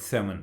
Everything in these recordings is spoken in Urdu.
7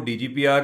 DGPR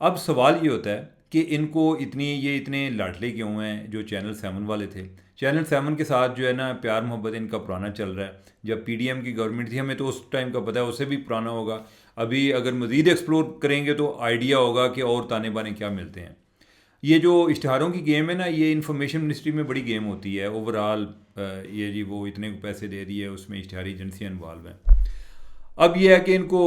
اب سوال یہ ہوتا ہے کہ ان کو اتنے لاڈلے کیوں ہیں جو چینل 7 والے تھے. چینل 7 کے ساتھ جو ہے نا پیار محبت ان کا پرانا چل رہا ہے. جب پی ڈی ایم کی گورنمنٹ تھی ہمیں تو اس ٹائم کا پتہ ہے, اس سے بھی پرانا ہوگا. ابھی اگر مزید ایکسپلور کریں گے تو آئیڈیا ہوگا کہ اور تانے بانے کیا ملتے ہیں. یہ جو اشتہاروں کی گیم ہے نا, یہ انفارمیشن منسٹری میں بڑی گیم ہوتی ہے اوور آل. یہ جی وہ اتنے پیسے دے دیے, اس میں اشتہاری ایجنسیاں انوالو ہیں. اب یہ ہے کہ ان کو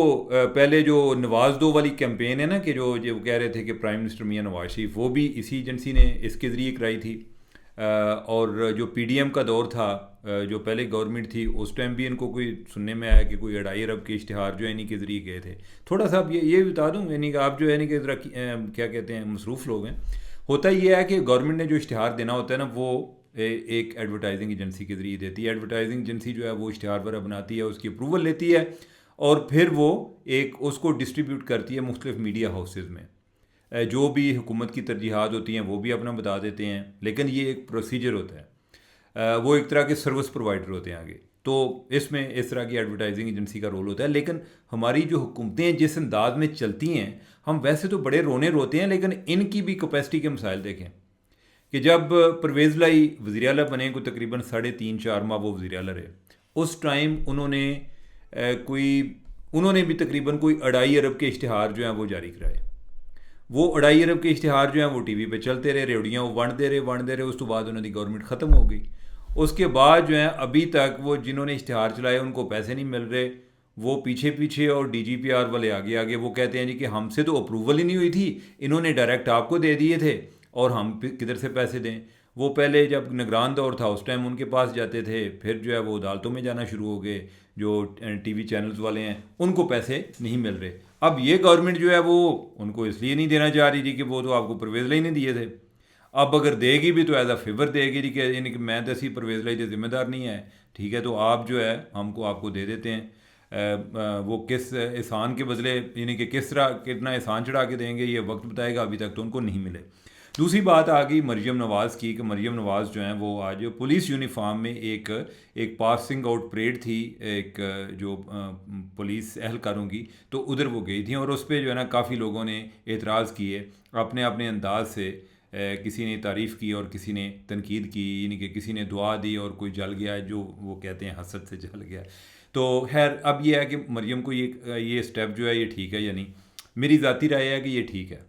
پہلے جو نواز 2 والی کیمپین ہے نا, کہ جو کہہ رہے تھے کہ پرائم منسٹر میاں نواز شریف, وہ بھی اسی ایجنسی نے اس کے ذریعے کرائی تھی. اور جو پی ڈی ایم کا دور تھا, جو پہلے گورنمنٹ تھی, اس ٹائم بھی ان کو کوئی سننے میں آیا کہ کوئی 2.5 ارب کے اشتہار جو ہے انہیں کے ذریعے گئے تھے. تھوڑا سا اب یہ بتا دوں, یعنی کہ آپ جو ہے کہ ذرا کیا کہتے ہیں مصروف لوگ ہیں. ہوتا یہ ہے کہ گورنمنٹ نے جو اشتہار دینا ہوتا ہے نا, وہ ایک ایڈورٹائزنگ ایجنسی کے ذریعے دیتی ہے. ایڈورٹائزنگ ایجنسی جو ہے وہ اشتہار وغیرہ بناتی ہے, اس کی اپروول لیتی ہے, اور پھر وہ اس کو ڈسٹریبیوٹ کرتی ہے مختلف میڈیا ہاؤسز میں. جو بھی حکومت کی ترجیحات ہوتی ہیں وہ بھی اپنا بتا دیتے ہیں, لیکن یہ ایک پروسیجر ہوتا ہے. وہ ایک طرح کے سروس پرووائڈر ہوتے ہیں آگے. تو اس میں اس طرح کی ایڈورٹائزنگ ایجنسی کا رول ہوتا ہے. لیکن ہماری جو حکومتیں جس انداز میں چلتی ہیں, ہم ویسے تو بڑے روتے ہیں, لیکن ان کی بھی کیپیسٹی کے مسائل دیکھیں. کہ جب پرویز لائی وزیر اعلیٰ بنے, کو تقریباً 3.5-4 ماہ وہ وزیر اعلیٰ رہے. اس ٹائم انہوں نے بھی تقریباً کوئی 2.5 ارب کے اشتہار جو ہیں وہ جاری کرائے. وہ 2.5 ارب کے اشتہار جو ہیں وہ ٹی وی پہ چلتے رہے, ریوڑیاں وہ ونڈتے رہے. اس تو بعد انہوں کی گورنمنٹ ختم ہو گئی. اس کے بعد جو ہیں ابھی تک وہ جنہوں نے اشتہار چلائے ان کو پیسے نہیں مل رہے. وہ پیچھے اور ڈی جی پی آر والے آگے وہ کہتے ہیں جی کہ ہم سے تو اپروول ہی نہیں ہوئی تھی, انہوں نے ڈائریکٹ آپ کو دے دیے تھے, اور ہم کدھر سے پیسے دیں. وہ پہلے جب نگران دور تھا اس ٹائم ان کے پاس جاتے تھے, پھر جو ہے وہ عدالتوں میں جانا شروع ہو گئے. جو ٹی وی چینلز والے ہیں ان کو پیسے نہیں مل رہے. اب یہ گورنمنٹ جو ہے وہ ان کو اس لیے نہیں دینا چاہ رہی تھی کہ وہ تو آپ کو پرویز لائی نے دیے تھے. اب اگر دے گی بھی تو ایز اے فیور دے گی جی, کہ یعنی کہ میں تو اسی پرویز لائی کے ذمہ دار نہیں ہے, ٹھیک ہے, تو آپ جو ہے آپ کو دے دیتے ہیں. وہ کس احسان کے بدلے, یعنی کہ کس طرح کتنا احسان چڑھا کے دیں گے یہ وقت بتائے گا. ابھی تک تو ان کو نہیں ملے. دوسری بات آ گئی مریم نواز کی, کہ مریم نواز جو ہیں وہ آج پولیس یونیفارم میں ایک پاسنگ آؤٹ پریڈ تھی, ایک جو پولیس اہلکاروں کی, تو ادھر وہ گئی تھیں, اور اس پہ جو ہے نا کافی لوگوں نے اعتراض کیے اپنے انداز سے. کسی نے تعریف کی اور کسی نے تنقید کی, یعنی کہ کسی نے دعا دی اور کوئی جل گیا, جو وہ کہتے ہیں حسد سے جل گیا. تو خیر اب یہ ہے کہ مریم کو یہ اسٹیپ جو ہے یہ ٹھیک ہے یا نہیں. میری ذاتی رائے ہے کہ یہ ٹھیک ہے,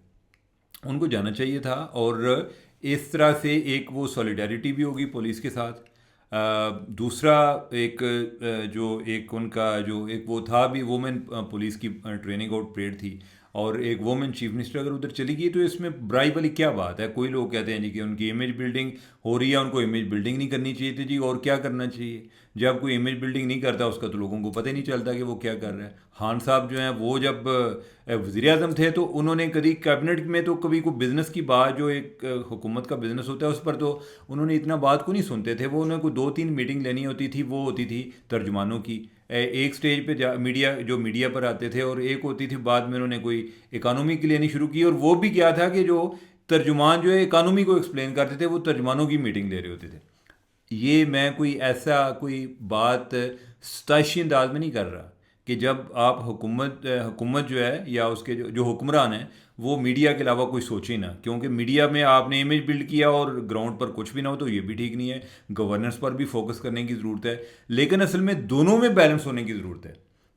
ان کو جانا چاہیے تھا. اور اس طرح سے ایک وہ سولیڈیرٹی بھی ہوگی پولیس کے ساتھ. دوسرا ایک ان کا جو ایک وہ تھا بھی وومن پولیس کی ٹریننگ آؤٹ پریڈ تھی, اور ایک وومن چیف منسٹر اگر ادھر چلی گئی تو اس میں برائی والی کیا بات ہے. کوئی لوگ کہتے ہیں جی کہ ان کی امیج بلڈنگ ہو رہی ہے, ان کو امیج بلڈنگ نہیں کرنی چاہیے تھی جی, اور کیا کرنا چاہیے. جب کوئی امیج بلڈنگ نہیں کرتا اس کا تو لوگوں کو پتہ ہی نہیں چلتا کہ وہ کیا کر رہا ہے. خان صاحب جو ہیں وہ جب وزیر اعظم تھے تو انہوں نے کبھی کیبنٹ میں تو کبھی کوئی بزنس کی بات, جو ایک حکومت کا بزنس ہوتا ہے اس پر تو انہوں نے اتنا بات کو نہیں سنتے تھے. وہ انہیں کوئی 2-3 میٹنگ لینی ہوتی تھی, وہ ہوتی تھی ترجمانوں کی. ایک سٹیج پہ میڈیا پر آتے تھے, اور ایک ہوتی تھی بعد میں انہوں نے کوئی اکانومی کی لینی شروع کی. اور وہ بھی کیا تھا کہ جو ترجمان جو ہے اکانومی کو ایکسپلین کرتے تھے وہ ترجمانوں کی میٹنگ لے رہے ہوتے تھے. یہ میں کوئی بات ستائشی انداز میں نہیں کر رہا کہ جب آپ حکومت جو ہے یا اس کے جو حکمران ہیں وہ میڈیا کے علاوہ کوئی سوچے نہ, کیونکہ میڈیا میں آپ نے امیج بلڈ کیا اور گراؤنڈ پر کچھ بھی نہ ہو تو یہ بھی ٹھیک نہیں ہے. گورننس پر بھی فوکس کرنے کی ضرورت ہے, لیکن اصل میں دونوں میں بیلنس ہونے کی ضرورت ہے.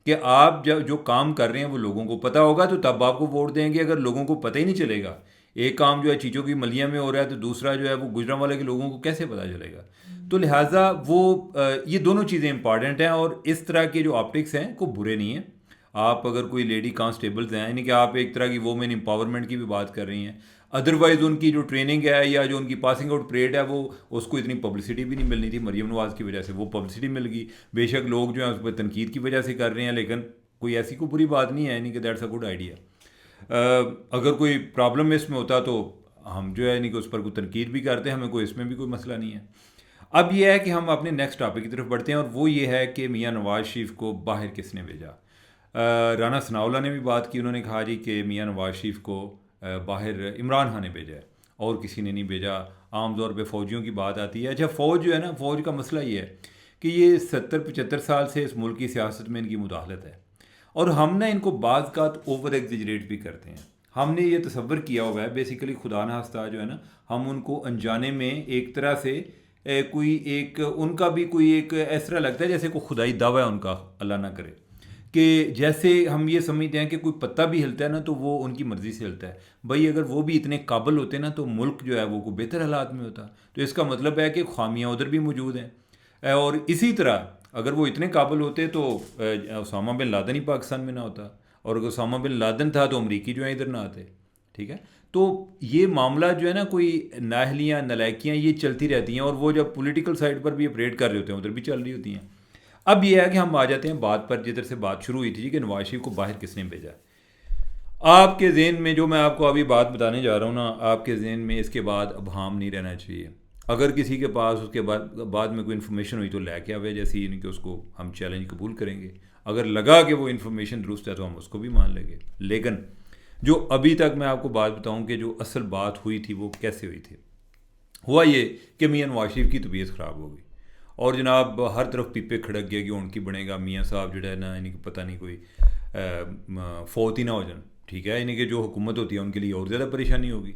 کہ آپ جو کام کر رہے ہیں وہ لوگوں کو پتہ ہوگا تو تب آپ کو ووٹ دیں گے. اگر لوگوں کو پتہ ہی نہیں چلے گا, ایک کام جو ہے چیچوں کی ملیاں میں ہو رہا ہے تو دوسرا جو ہے وہ گجرانوالے کے لوگوں کو کیسے پتہ چلے گا. تو لہٰذا یہ دونوں چیزیں امپارٹنٹ ہیں, اور اس طرح کے جو آپٹکس ہیں کو برے نہیں ہیں. آپ اگر کوئی لیڈی کانسٹیبلز ہیں, یعنی کہ آپ ایک طرح کی وومن امپاورمنٹ کی بھی بات کر رہی ہیں, ادروائز ان کی جو ٹریننگ ہے یا جو ان کی پاسنگ آؤٹ پریڈ ہے وہ اس کو اتنی پبلسٹی بھی نہیں ملنی تھی. مریم نواز کی وجہ سے وہ پبلسٹی مل گئی. بے شک لوگ جو ہیں اس پہ تنقید کی وجہ سے کر رہے ہیں, لیکن کوئی ایسی کوئی بری بات نہیں ہے, یعنی کہ دیٹس اے گڈ آئیڈیا. اگر کوئی پرابلم اس میں ہوتا تو ہم جو ہے یعنی کہ اس پر کوئی تنقید بھی کرتے ہیں, ہمیں کوئی اس میں بھی کوئی مسئلہ نہیں ہے. اب یہ ہے کہ ہم اپنے نیکسٹ ٹاپک کی طرف بڑھتے ہیں, اور وہ یہ ہے کہ میاں نواز شریف کو باہر کس نے بھیجا. رانا ثناءاللہ نے بھی بات کی, انہوں نے کہا جی کہ میاں نواز شریف کو باہر عمران خان نے بھیجا ہے اور کسی نے نہیں بھیجا. عام طور پہ فوجیوں کی بات آتی ہے. اچھا فوج جو ہے نا, فوج کا مسئلہ یہ ہے کہ یہ 70-75 سال سے اس ملک کی سیاست میں ان کی مداخلت ہے, اور ہم نا ان کو بعض اوقات اوور ایگزیجریٹ بھی کرتے ہیں. ہم نے یہ تصور کیا ہوا ہے بیسیکلی خدا نخواستہ جو ہے نا ہم ان کو انجانے میں ایک طرح سے کوئی ایک ان کا بھی کوئی ایک اس طرح لگتا ہے جیسے کوئی خدائی دعویٰ ہے ان کا، اللہ نہ کرے، کہ جیسے ہم یہ سمجھتے ہیں کہ کوئی پتہ بھی ہلتا ہے نا تو وہ ان کی مرضی سے ہلتا ہے. بھائی اگر وہ بھی اتنے قابل ہوتے نا تو ملک جو ہے وہ کوئی بہتر حالات میں ہوتا. تو اس کا مطلب ہے کہ خامیاں ادھر بھی موجود ہیں. اور اسی طرح اگر وہ اتنے قابل ہوتے تو اسامہ بن لادن ہی پاکستان میں نہ ہوتا، اور اگر اسامہ بن لادن تھا تو امریکی جو ہیں ادھر نہ آتے. ٹھیک ہے، تو یہ معاملہ جو ہے نا کوئی نااہلیاں نالائکیاں یہ چلتی رہتی ہیں، اور وہ جب پولیٹیکل سائڈ پر بھی اپریٹ کر رہے ہوتے ہیں ادھر بھی چل رہی ہوتی ہیں. اب یہ ہے کہ ہم آ جاتے ہیں بات پر جدھر سے بات شروع ہوئی تھی کہ نواز شریف کو باہر کس نے بھیجا. آپ کے ذہن میں جو میں آپ کو ابھی بات بتانے جا رہا ہوں نا، آپ کے ذہن میں اس کے بعد ابہام نہیں رہنا چاہیے. اگر کسی کے پاس اس کے بعد میں کوئی انفارمیشن ہوئی تو لے کے آوے، جیسے یعنی کہ اس کو ہم چیلنج قبول کریں گے. اگر لگا کہ وہ انفارمیشن درست ہے تو ہم اس کو بھی مان لیں گے. لیکن جو ابھی تک میں آپ کو بات بتاؤں کہ جو اصل بات ہوئی تھی وہ کیسے ہوئی تھی. ہوا یہ کہ میاں نواز شریف کی طبیعت خراب ہو گئی، اور جناب ہر طرف پیپے کھڑک گیا کہ ان کی بنے گا میاں صاحب جو ہے نا، یعنی کہ پتہ نہیں کوئی فوت ہی نہ ہو جائیں. ٹھیک ہے، یعنی کہ جو حکومت ہوتی ہے ان کے لیے اور زیادہ پریشانی ہوگی.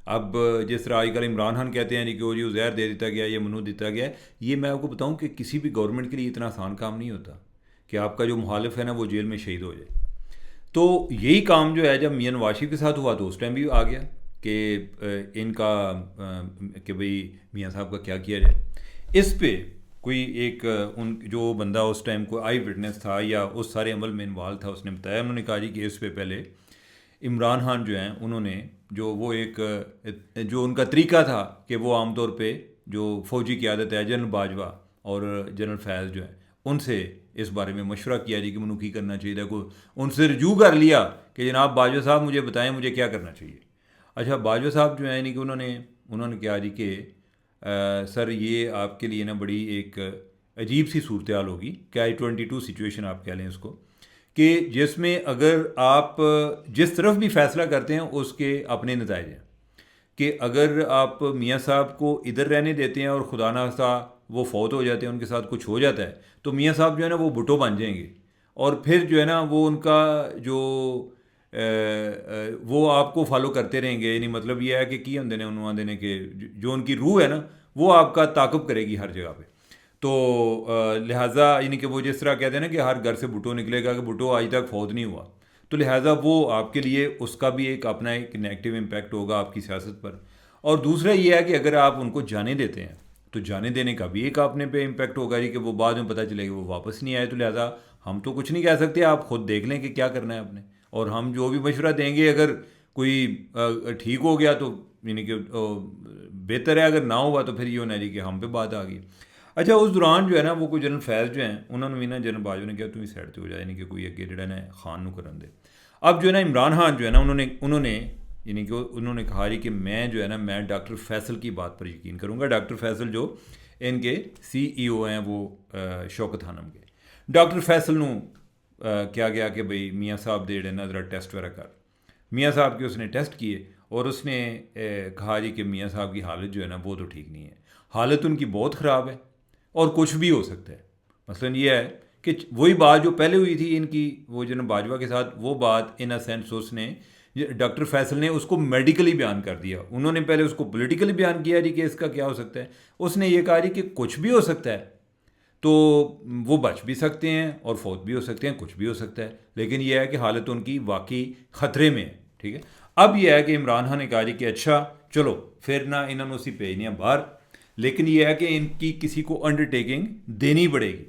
اب جس طرح آج کل عمران خان کہتے ہیں کہ وہ جی عزیر دے دیتا گیا، یہ منو دیتا گیا، یہ میں آپ کو بتاؤں کہ کسی بھی گورنمنٹ کے لیے اتنا آسان کام نہیں ہوتا کہ آپ کا جو مخالف ہے نا وہ جیل میں شہید ہو جائے. تو یہی کام جو ہے جب میاں نواز شریف کے ساتھ ہوا تو اس ٹائم بھی آ گیا کہ ان کا کہ بھئی میاں صاحب کا کیا کیا جائے. اس پہ کوئی ایک ان جو بندہ اس ٹائم کو آئی وٹنس تھا یا اس سارے عمل میں انوالو تھا، اس نے بتایا، انہوں نے کہا جی کہ اس پہ پہلے عمران خان جو ہیں انہوں نے جو وہ ایک جو ان کا طریقہ تھا کہ وہ عام طور پہ جو فوجی قیادت ہے جنرل باجوہ اور جنرل فیض جو ہیں ان سے اس بارے میں مشورہ کیا جی کہ منو کی کرنا چاہیے تھا. کو ان سے رجوع کر لیا کہ جناب باجوہ صاحب مجھے بتائیں مجھے کیا کرنا چاہیے. اچھا، باجوہ صاحب جو ہیں یعنی کہ انہوں نے کہا جی کہ سر یہ آپ کے لیے نا بڑی ایک عجیب سی صورتحال ہوگی، کیا I-22 سچویشن آپ کہہ لیں اس کو، کہ جس میں اگر آپ جس طرف بھی فیصلہ کرتے ہیں اس کے اپنے نتائج ہیں. کہ اگر آپ میاں صاحب کو ادھر رہنے دیتے ہیں اور خدا نخواستہ وہ فوت ہو جاتے ہیں، ان کے ساتھ کچھ ہو جاتا ہے، تو میاں صاحب جو ہے نا وہ بھٹو بن جائیں گے، اور پھر جو ہے نا وہ ان کا جو وہ آپ کو فالو کرتے رہیں گے. یعنی مطلب یہ ہے کہ کی ہم دینے انہوں دینے کہ جو ان کی روح ہے نا وہ آپ کا تعاقب کرے گی ہر جگہ پہ. تو لہٰذا یعنی کہ وہ جس طرح کہتے ہیں نا کہ ہر گھر سے بھٹو نکلے گا، کہ بھٹو آج تک فوت نہیں ہوا، تو لہٰذا وہ آپ کے لیے اس کا بھی ایک اپنا ایک نیگیٹو امپیکٹ ہوگا آپ کی سیاست پر. اور دوسرا یہ ہے کہ اگر آپ ان کو جانے دیتے ہیں تو جانے دینے کا بھی ایک اپنے پہ امپیکٹ ہوگا جی کہ وہ بعد میں پتہ چلے کہ وہ واپس نہیں آئے. تو لہٰذا ہم تو کچھ نہیں کہہ سکتے، آپ خود دیکھ لیں کہ کیا کرنا ہے آپ نے، اور ہم جو بھی مشورہ دیں گے اگر کوئی ٹھیک ہو گیا تو یعنی کہ بہتر ہے، اگر نہ ہوا تو پھر یہ ہونا ہے کہ ہم پہ بات آ گئی. اچھا، اس دوران جو ہے نا وہ کوئی جنرل فیض جو ہیں انہوں نے بھی نا جنرل باجوہ نے کہا تم سائڈ پہ ہو جائے، یعنی کہ کوئی اگے جڑا نا خان نو کرن دے. اب جو ہے نا عمران خان جو ہے نا انہوں نے یعنی کہ انہوں نے کہا جی کہ میں جو ہے نا میں ڈاکٹر فیصل کی بات پر یقین کروں گا. ڈاکٹر فیصل جو ان کے CEO ہیں وہ شوکت خانم کے. ڈاکٹر فیصل نو کیا گیا کہ بھئی میاں صاحب دے نا ذرا ٹیسٹ وغیرہ کر. میاں صاحب کے اس نے ٹیسٹ کیے اور اس نے کہا جی کہ میاں صاحب کی حالت جو ہے نا وہ تو ٹھیک نہیں ہے، حالت ان کی بہت خراب ہے اور کچھ بھی ہو سکتا ہے. مثلاً یہ ہے کہ وہی بات جو پہلے ہوئی تھی ان کی وہ جناب باجوہ کے ساتھ، وہ بات ان اے سینس اس نے ڈاکٹر فیصل نے اس کو میڈیکلی بیان کر دیا. انہوں نے پہلے اس کو پولیٹیکلی بیان کیا جی کہ اس کا کیا ہو سکتا ہے. اس نے یہ کہا جی کہ کچھ بھی ہو سکتا ہے، تو وہ بچ بھی سکتے ہیں اور فوت بھی ہو سکتے ہیں، کچھ بھی ہو سکتا ہے، لیکن یہ ہے کہ حالت ان کی واقعی خطرے میں ہے. ٹھیک ہے، اب یہ ہے کہ عمران خان نے کہا جی کہ اچھا چلو پھر نہ انہوں نے اسی بھیجنے باہر، لیکن یہ ہے کہ ان کی کسی کو انڈرٹیکنگ دینی پڑے گی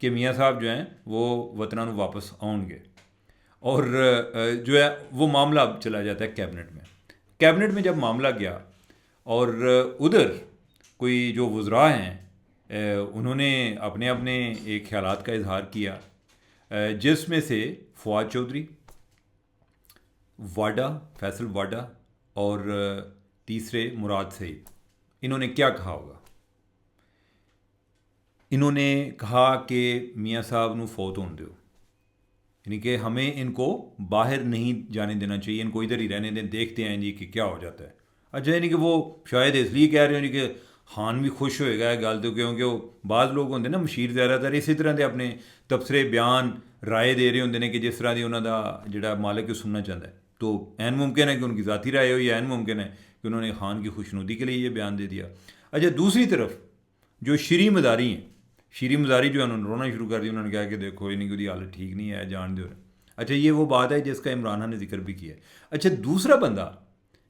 کہ میاں صاحب جو ہیں وہ وطنوں واپس آؤں گے. اور جو ہے وہ معاملہ اب چلا جاتا ہے کیبنٹ میں. کیبنٹ میں جب معاملہ گیا اور ادھر کوئی جو وزراء ہیں انہوں نے اپنے اپنے ایک خیالات کا اظہار کیا، جس میں سے فواد چودھری، واڈا، فیصل واڈا اور تیسرے مراد سعید، انہوں نے کیا کہا ہوگا. انہوں نے کہا کہ میاں صاحب نو فوت ہون دیو، یعنی کہ ہمیں ان کو باہر نہیں جانے دینا چاہیے، ان کو ادھر ہی رہنے دیں، دیکھتے ہیں جی کہ کیا ہو جاتا ہے. اچھا، یعنی کہ وہ شاید اس لیے کہہ رہے ہیں کہ خان بھی خوش ہوئے گا گل تو، کیونکہ وہ بعض لوگ ہوتے ہیں نا مشیر زیادہ تر اسی طرح دے اپنے تبصرے بیان رائے دے رہے ہوتے ہیں کہ جس طرح دی انہوں دا جڑا مالک ہے سننا چاہتا ہے. تو عین ممکن ہے کہ ان کی ذاتی رائے ہو، یا عین ممکن ہے کہ انہوں نے خان کی خوشنودی کے لیے یہ بیان دے دیا۔ اچھا دوسری طرف جو شیریں مزاری ہیں، شیریں مزاری جو ہے انہوں نے رونا شروع کر دیا، انہوں نے کہا کہ دیکھو ان کی حالت ٹھیک نہیں ہے، جان دو۔ اچھا یہ وہ بات ہے جس کا عمران خان نے ذکر بھی کیا ہے۔ اچھا دوسرا بندہ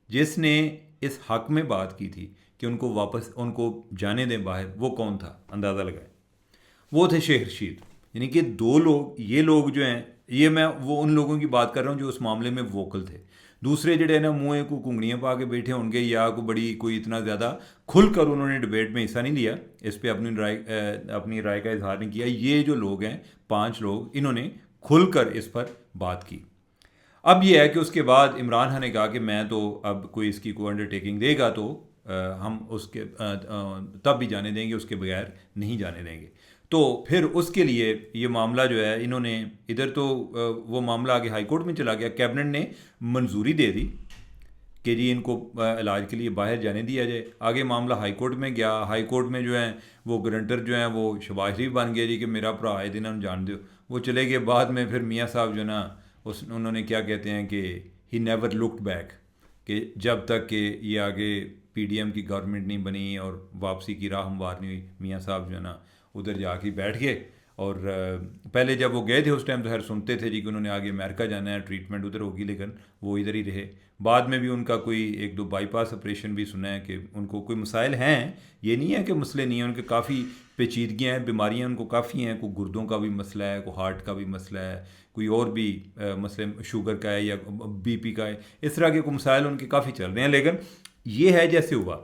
جس نے اس حق میں بات کی تھی کہ ان کو واپس، ان کو جانے دیں باہر، وہ کون تھا؟ اندازہ لگائیں۔ وہ تھے شیخ رشید۔ یعنی کہ دو لوگ، یہ لوگ جو ہیں، یہ میں وہ ان لوگوں کی بات کر رہا ہوں جو اس معاملے میں ووکل تھے۔ دوسرے جڑے ہیں نا منہ کو کنگڑیاں پا کے بیٹھے ہوں گے، یا کوئی اتنا زیادہ کھل کر انہوں نے ڈبیٹ میں حصہ نہیں لیا، اس پہ اپنی رائے کا اظہار نہیں کیا۔ یہ جو لوگ ہیں 5 لوگ، انہوں نے کھل کر اس پر بات کی۔ اب یہ ہے کہ اس کے بعد عمران خان نے کہا کہ میں تو اب کوئی اس کی کوئی انڈرٹیکنگ دے گا تو ہم اس کے تب بھی جانے دیں گے، اس کے بغیر نہیں جانے دیں گے۔ تو پھر اس کے لیے یہ معاملہ جو ہے، انہوں نے ادھر تو وہ معاملہ آگے ہائی کورٹ میں چلا گیا، کیبنٹ نے منظوری دے دی کہ جی ان کو علاج کے لیے باہر جانے دیا جائے۔ آگے معاملہ ہائی کورٹ میں گیا، ہائی کورٹ میں جو ہیں وہ گرنٹر جو ہیں وہ شہباز شریف بن گئے جی کہ میرا بھرا آئے دن ہم جان دو، وہ چلے گئے۔ بعد میں پھر میاں صاحب جو نا انہوں نے کیا کہتے ہیں کہ ہی نیور لکڈ بیک، کہ جب تک کہ یہ آگے پی ڈی ایم کی گورنمنٹ نہیں بنی اور واپسی کی راہ ہموار نہیں ہوئی، میاں صاحب جو ہے نا ادھر جا کے بیٹھ گئے۔ اور پہلے جب وہ گئے تھے اس ٹائم تو خیر سنتے تھے جی کہ انہوں نے آگے امریکہ جانا ہے، ٹریٹمنٹ ادھر ہوگی، لیکن وہ ادھر ہی رہے۔ بعد میں بھی ان کا کوئی 1-2 بائی پاس آپریشن بھی سنا ہے کہ ان کو کوئی مسائل ہیں، یہ نہیں ہے کہ مسئلے نہیں ہیں، ان کے کافی پیچیدگیاں ہیں، بیماریاں ان کو کافی ہیں، کوئی گردوں کا بھی مسئلہ ہے، کوئی ہارٹ کا بھی مسئلہ ہے، کوئی اور بھی مسئلے شوگر کا ہے یا بی پی کا ہے، اس طرح کے کوئی مسائل ان کے کافی چل رہے ہیں۔ لیکن یہ ہے جیسے ہوا۔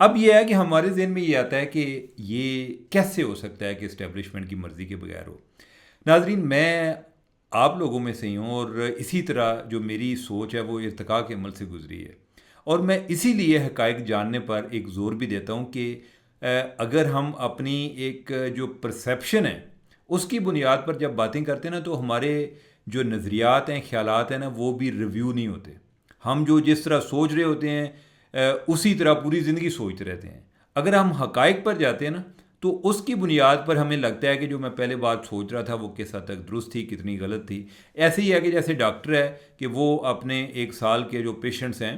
اب یہ ہے کہ ہمارے ذہن میں یہ آتا ہے کہ یہ کیسے ہو سکتا ہے کہ اسٹیبلشمنٹ کی مرضی کے بغیر ہو۔ ناظرین میں آپ لوگوں میں سے ہی ہوں، اور اسی طرح جو میری سوچ ہے وہ ارتقاء کے عمل سے گزری ہے، اور میں اسی لیے حقائق جاننے پر ایک زور بھی دیتا ہوں کہ اگر ہم اپنی ایک جو پرسیپشن ہے اس کی بنیاد پر جب باتیں کرتے ہیں نا، تو ہمارے جو نظریات ہیں، خیالات ہیں نا، وہ بھی ریویو نہیں ہوتے۔ ہم جو جس طرح سوچ رہے ہوتے ہیں اسی طرح پوری زندگی سوچتے رہتے ہیں۔ اگر ہم حقائق پر جاتے ہیں نا، تو اس کی بنیاد پر ہمیں لگتا ہے کہ جو میں پہلے بات سوچ رہا تھا وہ کس حد تک درست تھی، کتنی غلط تھی۔ ایسے ہی ہے کہ جیسے ڈاکٹر ہے کہ وہ اپنے 1 سال کے جو پیشنٹس ہیں،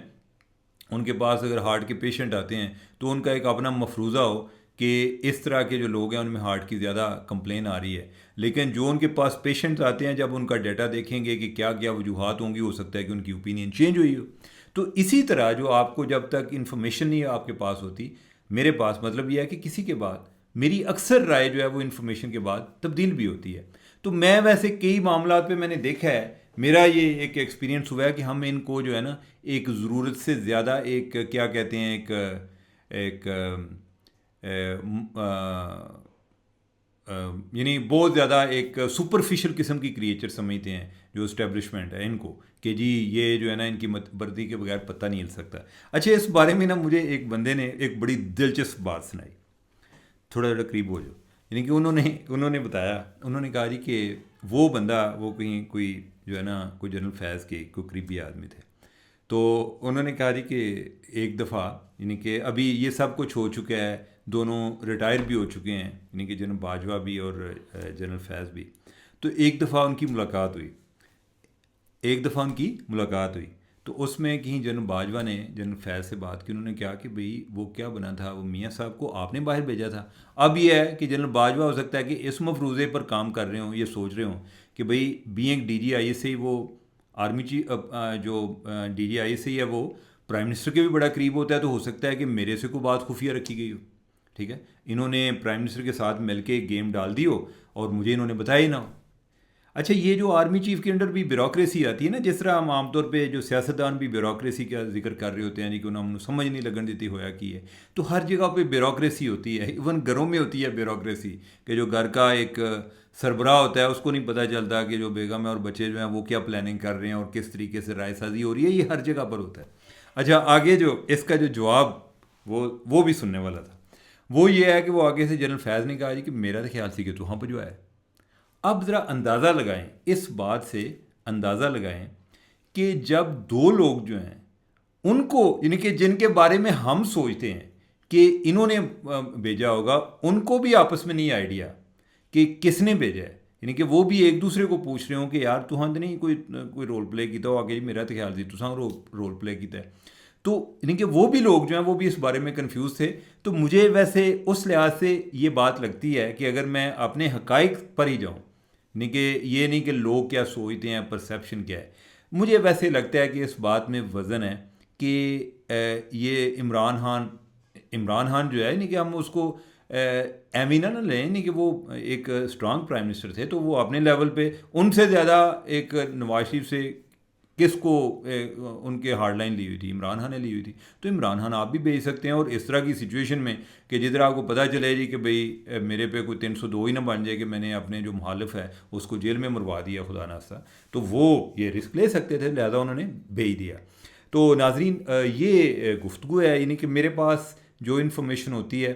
ان کے پاس اگر ہارٹ کے پیشنٹ آتے ہیں تو ان کا ایک اپنا مفروضہ ہو کہ اس طرح کے جو لوگ ہیں ان میں ہارٹ کی زیادہ کمپلین آ رہی ہے، لیکن جو ان کے پاس پیشنٹس آتے ہیں جب ان کا ڈیٹا دیکھیں گے کہ کیا کیا وجوہات ہوں گی، ہو سکتا ہے کہ ان کی اوپینین چینج ہوئی ہو۔ تو اسی طرح جو آپ کو جب تک انفارمیشن نہیں آپ کے پاس ہوتی، میرے پاس مطلب یہ ہے کہ کسی کے بعد میری اکثر رائے جو ہے وہ انفارمیشن کے بعد تبدیل بھی ہوتی ہے۔ تو میں ویسے کئی معاملات پہ میں نے دیکھا ہے، میرا یہ ایک ایکسپیرینس ہوا ہے کہ ہم ان کو جو ہے نا ایک ضرورت سے زیادہ ایک کیا کہتے ہیں ایک یعنی بہت زیادہ ایک سپرفیشل قسم کی کریچر سمجھتے ہیں جو اسٹیبلشمنٹ ہے ان کو، کہ جی یہ جو ہے نا ان کی متبردی کے بغیر پتہ نہیں ہل سکتا۔ اچھا اس بارے میں نا مجھے ایک بندے نے ایک بڑی دلچسپ بات سنائی، تھوڑا قریب ہو جاؤ۔ یعنی کہ انہوں نے بتایا، انہوں نے کہا جی کہ وہ بندہ وہ کہیں کوئی جو ہے نا کوئی جنرل فیض کے کوئی قریبی آدمی تھے، تو انہوں نے کہا جی کہ ایک دفعہ یعنی کہ ابھی یہ سب کچھ ہو چکا ہے، دونوں ریٹائر بھی ہو چکے ہیں، یعنی کہ جنرل باجوہ بھی اور جنرل فیض بھی، تو ایک دفعہ ان کی ملاقات ہوئی تو اس میں کہیں جنرل باجوہ نے جنرل فیض سے بات کی۔ انہوں نے کہا کہ بھئی وہ کیا بنا تھا، وہ میاں صاحب کو آپ نے باہر بھیجا تھا۔ اب یہ ہے کہ جنرل باجوہ ہو سکتا ہے کہ اس مفروضے پر کام کر رہے ہوں، یہ سوچ رہے ہوں کہ بھئی بینگ ڈی جی آئی سے ہی وہ آرمی جو ڈی جی آئی سے ہی ہے وہ پرائم منسٹر کے بھی بڑا قریب ہوتا ہے، تو ہو سکتا ہے کہ میرے سے کوئی بات خفیہ رکھی گئی ہو، ٹھیک ہے، انہوں نے پرائم منسٹر کے ساتھ مل کے گیم ڈال دی ہو اور مجھے انہوں نے بتایا ہی نہ ہو۔ اچھا یہ جو آرمی چیف کے انڈر بھی بیوروکریسی آتی ہے نا، جس طرح ہم عام طور پہ جو سیاستدان بھی بیوروکریسی کا ذکر کر رہے ہوتے ہیں جی کہ انہوں نے سمجھ نہیں لگن دیتی ہویا کی ہے، تو ہر جگہ پہ بیوروکریسی ہوتی ہے، ایون گھروں میں ہوتی ہے بیوروکریسی، کہ جو گھر کا ایک سربراہ ہوتا ہے اس کو نہیں پتہ چلتا کہ جو بیگم ہے اور بچے جو ہیں وہ کیا پلاننگ کر رہے ہیں اور کس طریقے سے رائے سازی ہو رہی ہے، یہ ہر جگہ پر ہوتا ہے۔ اچھا آگے جو اس کا جو جواب وہ بھی سننے والا تھا، وہ یہ ہے کہ وہ آگے سے جنرل فیض نے کہا جی کہ میرا تو خیال سی کہ تو ہاں بھجوایا ہے۔ اب ذرا اندازہ لگائیں، اس بات سے اندازہ لگائیں کہ جب 2 لوگ جو ہیں ان کو یعنی کہ جن کے بارے میں ہم سوچتے ہیں کہ انہوں نے بھیجا ہوگا، ان کو بھی آپس میں نہیں آئیڈیا کہ کس نے بھیجا ہے، یعنی کہ وہ بھی ایک دوسرے کو پوچھ رہے ہوں کہ یار تو ہاں نہیں کوئی رول پلے کیتا ہو آگے میرا تو خیال سی تو رول پلے کیتا ہے. تو یعنی کہ وہ بھی لوگ جو ہیں وہ بھی اس بارے میں کنفیوز تھے. تو مجھے ویسے اس لحاظ سے یہ بات لگتی ہے کہ اگر میں اپنے حقائق پر ہی جاؤں، یعنی کہ یہ نہیں کہ لوگ کیا سوچتے ہیں، پرسیپشن کیا ہے، مجھے ویسے لگتا ہے کہ اس بات میں وزن ہے کہ یہ عمران خان جو ہے یعنی کہ ہم اس کو ایمینہ نہ لیں، یعنی کہ وہ ایک اسٹرانگ پرائم منسٹر تھے تو وہ اپنے لیول پہ ان سے زیادہ ایک نواز شریف سے کس کو ان کے ہارڈ لائن لی ہوئی تھی، عمران خان نے لی ہوئی تھی. تو عمران خان آپ بھی بھیج سکتے ہیں. اور اس طرح کی سچویشن میں کہ جدھر آپ کو پتہ چلے جی کہ بھئی میرے پہ کوئی 302 ہی نہ بن جائے کہ میں نے اپنے جو مخالف ہے اس کو جیل میں مروا دیا خدا نخواستہ، تو وہ یہ رسک لے سکتے تھے، لہذا انہوں نے بھیج دیا. تو ناظرین یہ گفتگو ہے، یعنی کہ میرے پاس جو انفارمیشن ہوتی ہے،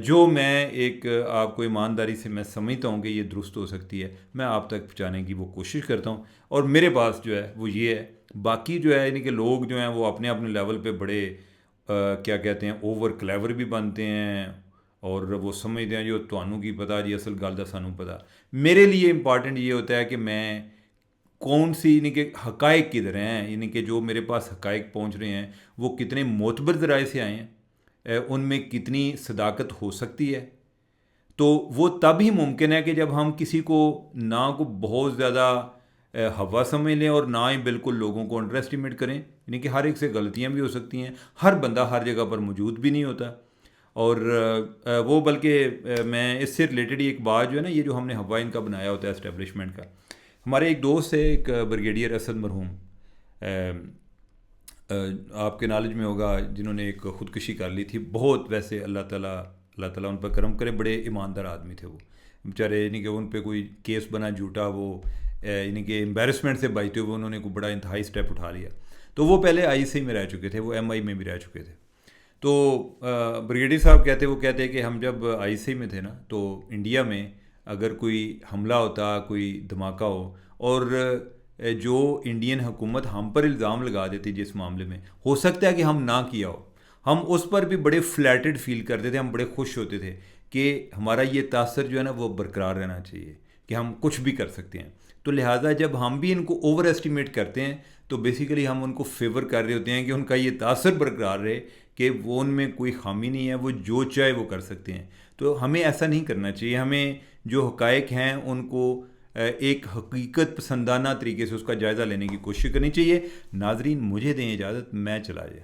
جو میں ایک آپ کو ایمانداری سے میں سمجھتا ہوں کہ یہ درست ہو سکتی ہے، میں آپ تک پہنچانے کی وہ کوشش کرتا ہوں. اور میرے پاس جو ہے وہ یہ ہے. باقی جو ہے یعنی کہ لوگ جو ہیں وہ اپنے اپنے لیول پہ بڑے کیا کہتے ہیں اوور کلیور بھی بنتے ہیں اور وہ سمجھتے ہیں جو تانوں کی پتہ جی اصل گل دا سانوں پتہ. میرے لیے امپارٹنٹ یہ ہوتا ہے کہ میں کون سی یعنی کہ حقائق کدھر ہیں، یعنی کہ جو میرے پاس حقائق پہنچ رہے ہیں وہ کتنے معتبر ذرائع سے آئے ہیں، ان میں کتنی صداقت ہو سکتی ہے. تو وہ تب ہی ممکن ہے کہ جب ہم کسی کو نہ کو بہت زیادہ ہوا سمجھ لیں اور نہ ہی بالکل لوگوں کو انڈر اسٹیمیٹ کریں. یعنی کہ ہر ایک سے غلطیاں بھی ہو سکتی ہیں، ہر بندہ ہر جگہ پر موجود بھی نہیں ہوتا. اور وہ بلکہ میں اس سے ریلیٹڈ ہی ایک بات جو ہے نا، یہ جو ہم نے ہوا ان کا بنایا ہوتا ہے اسٹیبلشمنٹ کا، ہمارے ایک دوست ہے ایک بریگیڈیئر اسد مرحوم، آپ کے نالج میں ہوگا، جنہوں نے ایک خودکشی کر لی تھی. بہت ویسے اللہ تعالیٰ ان پر کرم کرے، بڑے ایماندار آدمی تھے وہ بیچارے. یعنی کہ ان پہ کوئی کیس بنا جھوٹا، وہ یعنی کہ امبیرسمنٹ سے بچتے ہوئے انہوں نے کوئی بڑا انتہائی اسٹیپ اٹھا لیا. تو وہ پہلے آئی سی میں رہ چکے تھے، وہ ایم آئی میں بھی رہ چکے تھے. تو بریگیڈیئر صاحب کہتے کہ ہم جب آئی سی میں تھے نا تو انڈیا میں اگر کوئی حملہ ہوتا، کوئی دھماکہ ہو، اور جو انڈین حکومت ہم پر الزام لگا دیتی جس معاملے میں، ہو سکتا ہے کہ ہم نہ کیا ہو، ہم اس پر بھی بڑے فلیٹڈ فیل کرتے تھے، ہم بڑے خوش ہوتے تھے کہ ہمارا یہ تاثر جو ہے نا وہ برقرار رہنا چاہیے کہ ہم کچھ بھی کر سکتے ہیں. تو لہٰذا جب ہم بھی ان کو اوور ایسٹیمیٹ کرتے ہیں تو بیسیکلی ہم ان کو فیور کر رہے ہوتے ہیں کہ ان کا یہ تاثر برقرار رہے کہ وہ ان میں کوئی خامی نہیں ہے، وہ جو چاہے وہ کر سکتے ہیں. تو ہمیں ایسا نہیں کرنا چاہیے. ہمیں جو حقائق ہیں ان کو ایک حقیقت پسندانہ طریقے سے اس کا جائزہ لینے کی کوشش کرنی چاہیے. ناظرین مجھے دیں اجازت، میں چلا جائے.